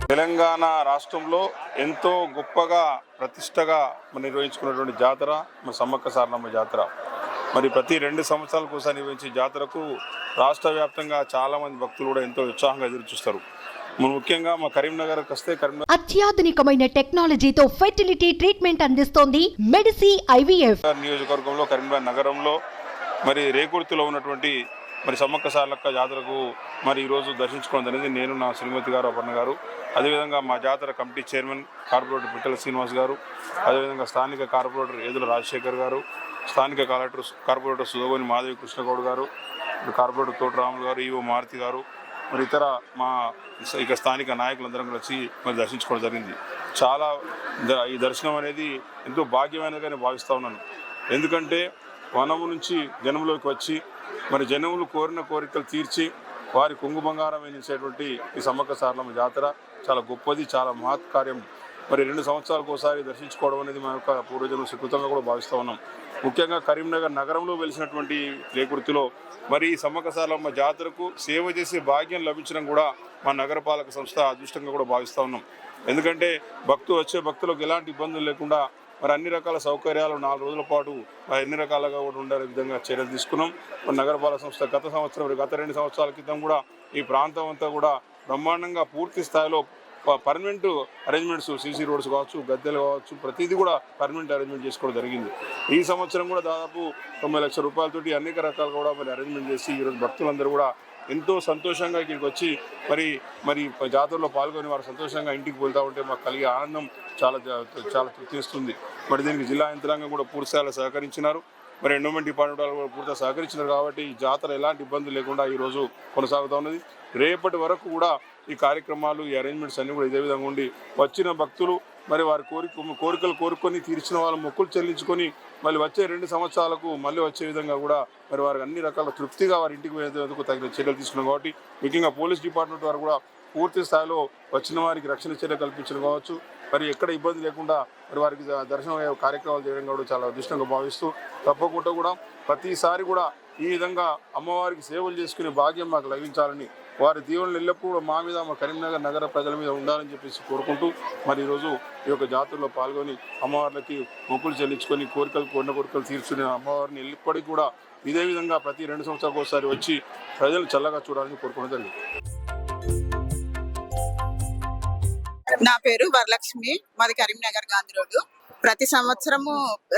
తెలంగాణ రాష్ట్రంలో ఎంతో గొప్పగా ప్రతిష్టగా నిర్వహించుకున్నటువంటి జాతర మన సమ్మక్క సారలమ్మ జాతర. మరి ప్రతి 2 సంవత్సరాలకు ఒకసారి నిర్వహించే జాతరకు రాష్ట్ర వ్యాప్తంగా చాలామంది భక్తులు కూడా ఎంతో ఉత్సాహంగా ఎదురుచూస్తారు. ముఖ్యంగా మా కరీంనగర్కి వస్తే కరీంనగర్ అత్యాధునికమైన టెక్నాలజీతో ఫెర్టిలిటీ ట్రీట్మెంట్ అందిస్తోంది మెడిసి ఐవీఎఫ్ నియోజకవర్గంలో కరీంనగర్ నగరంలో మరి రేకుర్తిలో ఉన్నటువంటి మరి సమ్మక్క సారలక్క జాతరకు మరి ఈరోజు దర్శించుకోవడం జరిగింది. నేను, నా శ్రీమతి గారు, అపర్ణ గారు, అదేవిధంగా మా జాతర కమిటీ చైర్మన్ కార్పొరేటర్ పిట్టల శ్రీనివాస్ గారు, అదేవిధంగా స్థానిక కార్పొరేటర్ ఏదుల రాజశేఖర్ గారు, స్థానిక కార్పొరేటర్ సుధోని మాధవి కృష్ణగౌడ్ గారు, కార్పొరేటర్ తోటరాములు గారు, ఈవో మారుతి గారు, మరి ఇతర మా ఇక స్థానిక నాయకులందరం కలిసి మరి దర్శించుకోవడం జరిగింది. చాలా ఈ దర్శనం అనేది ఎంతో భాగ్యమైనదిగానే భావిస్తూ ఉన్నాను. ఎందుకంటే వనము నుంచి జనంలోకి వచ్చి మరి జనములు కోరిన కోరికలు తీర్చి వారి కొంగు బంగారం వేసేటువంటి ఈ సమ్మక్క సారలమ్మ జాతర చాలా గొప్పది, చాలా మహత్కార్యం. మరి 2 సంవత్సరాలకు ఒకసారి దర్శించుకోవడం అనేది మన యొక్క పూర్వజన్మ సుకృతంగా కూడా భావిస్తూ ఉన్నాం. ముఖ్యంగా కరీంనగర్ నగరంలో వెలిసినటువంటి రేకుర్తిలో మరి ఈ సమ్మక్క సారలమ్మ జాతరకు సేవ చేసే భాగ్యం లభించడం కూడా మా నగరపాలక సంస్థ అదృష్టంగా కూడా భావిస్తూ ఉన్నాం. ఎందుకంటే వచ్చే భక్తులకు ఎలాంటి ఇబ్బందులు లేకుండా మరి అన్ని రకాల సౌకర్యాలు 4 రోజుల పాటు ఎన్ని రకాలుగా కూడా ఉండే విధంగా చర్యలు తీసుకున్నాం. మరి నగరపాలక సంస్థ గత 2 సంవత్సరాల క్రితం కూడా ఈ ప్రాంతం అంతా కూడా బ్రహ్మాండంగా పూర్తి స్థాయిలో పర్మనెంట్ అరేంజ్మెంట్స్, సీసీ రోడ్స్ కావచ్చు, గద్దెలు కావచ్చు, ప్రతిదీ కూడా పర్మనెంట్ అరేంజ్మెంట్ చేసుకోవడం జరిగింది. ఈ సంవత్సరం కూడా దాదాపు 90 లక్షల రూపాయలతోటి అనేక రకాలు కూడా మరి అరేంజ్మెంట్ చేసి ఈరోజు భక్తులందరూ కూడా ఎంతో సంతోషంగా ఇక్కడికి వచ్చి మరి జాతరలో పాల్గొని వారు సంతోషంగా ఇంటికి వెళ్తూ ఉంటే మాకు కలిగే ఆనందం చాలా తృప్తిస్తుంది. మరి దీనికి జిల్లా యంత్రాంగం కూడా పూర్తిస్థాయిలో సహకరించినారు. మరి ఎండోమెంట్ డిపార్ట్మెంట్ వాళ్ళు కూడా పూర్తిగా సహకరించినారు. కాబట్టి ఈ జాతర ఎలాంటి ఇబ్బందులు లేకుండా ఈరోజు కొనసాగుతూ ఉన్నది. రేపటి వరకు కూడా ఈ కార్యక్రమాలు, ఈ అరేంజ్మెంట్స్ అన్నీ కూడా ఇదే విధంగా ఉండి వచ్చిన భక్తులు మరి వారి కోరికలు కోరుకొని తీర్చిన వాళ్ళు మొక్కులు చెల్లించుకొని మళ్ళీ వచ్చే 2 సంవత్సరాలకు మళ్ళీ వచ్చే విధంగా కూడా మరి వారికి అన్ని రకాల తృప్తిగా వారి ఇంటికి వెళ్ళేందుకు తగిన చర్యలు తీసుకున్నాం. కాబట్టి ముఖ్యంగా పోలీస్ డిపార్ట్మెంట్ వారు కూడా పూర్తి స్థాయిలో వచ్చిన వారికి రక్షణ చర్య కల్పించడం కావచ్చు, మరి ఎక్కడ ఇబ్బంది లేకుండా మరి వారికి దర్శనం కార్యక్రమాలు చేయడం కూడా చాలా అదృష్టంగా భావిస్తూ తప్పకుండా కూడా ప్రతిసారి కూడా ఈ విధంగా అమ్మవారికి సేవలు చేసుకునే భాగ్యం మాకు లభించాలని, వారి దీవెనలు ఎల్లప్పుడూ మా మీద, మా కరీంనగర్ నగర ప్రజల మీద ఉండాలని చెప్పేసి కోరుకుంటూ మరి ఈరోజు ఈ యొక్క జాతరలో పాల్గొని అమ్మవార్లకి మొక్కులు చెల్లించుకొని కోరిన కోరికలు తీర్చుకునే అమ్మవారిని ఎప్పటికీ కూడా ఇదే విధంగా ప్రతి 2 సంవత్సరాలకు ఒకసారి వచ్చి ప్రజలు చల్లగా చూడాలని కోరుకోవడం జరిగింది. నా పేరు వరలక్ష్మి, మాది కరీంనగర్ గాంధీ రోడ్డు. ప్రతి సంవత్సరము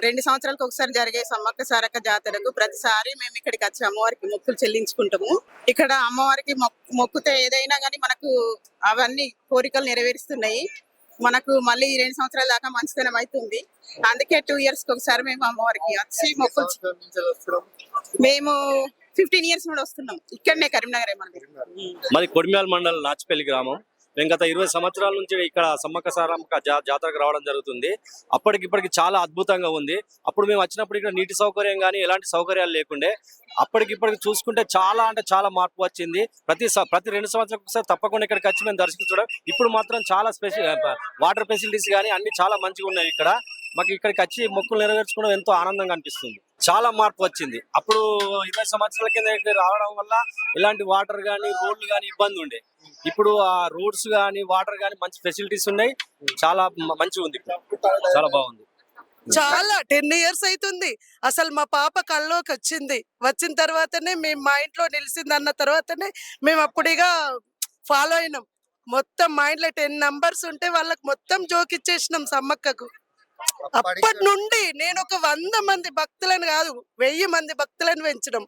2 సంవత్సరాలకు ఒకసారి జరిగే సమ్మక్క సారక్క జాతరకు ప్రతిసారి మేము ఇక్కడికి వచ్చి అమ్మవారికి మొక్కులు చెల్లించుకుంటాము. ఇక్కడ అమ్మవారికి మొక్కుతే ఏదైనా కానీ మనకు అవన్నీ కోరికలు నెరవేరుస్తున్నాయి. మనకు మళ్ళీ 2 సంవత్సరాల దాకా మంచితనం అవుతుంది. అందుకే 2 ఇయర్స్కి ఒకసారి మేము అమ్మవారికి వచ్చి మొక్కులు మేము 15 ఇయర్స్ నుండి వస్తున్నాం. ఇక్కడనే కరీంనగర్ మాది కొడిమ్యాల మండలం నాచిపల్లి గ్రామం. మేము గత 20 సంవత్సరాల నుంచి ఇక్కడ సమ్మక్క సారలమ్మ జాతరకు రావడం జరుగుతుంది. అప్పటికిప్పటికి చాలా అద్భుతంగా ఉంది. అప్పుడు మేము వచ్చినప్పుడు ఇక్కడ నీటి సౌకర్యం కానీ ఎలాంటి సౌకర్యాలు లేకుండే. అప్పటికిప్పటికి చూసుకుంటే చాలా అంటే చాలా మార్పు వచ్చింది. ప్రతి 2 సంవత్సరాలకు ఒకసారి తప్పకుండా ఇక్కడికి వచ్చి మేము దర్శించడం. ఇప్పుడు మాత్రం చాలా వాటర్ ఫెసిలిటీస్ కానీ అన్ని చాలా మంచిగా ఉన్నాయి. ఇక్కడ మాకు ఇక్కడికి వచ్చి మొక్కులు నెరవేర్చుకోవడం ఎంతో ఆనందంగా అనిపిస్తుంది. చాలా మార్పు వచ్చింది. అప్పుడు 20 సంవత్సరాల కింద రావడం వల్ల ఇలాంటి వాటర్ కానీ రోడ్లు కానీ ఇబ్బంది ఉండే. ఇప్పుడు ఆ రోడ్స్ కానీ వాటర్ కానీ మంచి ఫెసిలిటీస్ ఉన్నాయి. చాలా మంచిగా ఉంది, చాలా బాగుంది. చాలా 10 ఇయర్స్ అవుతుంది. అసలు మా పాప కల్లోకి వచ్చిన తర్వాతనే మేము మా ఇంట్లో నిలిచింది అన్న తర్వాతనే మేము అప్పుడిగా ఫాలో అయినాం. మొత్తం మా ఇంట్లో 10 నంబర్స్ ఉంటే వాళ్ళకి మొత్తం జోకిచ్చేసినాం సమ్మక్కకు. అప్పటి నుండి నేను ఒక 100 మంది భక్తులను కాదు 1000 మంది భక్తులను పెంచడం.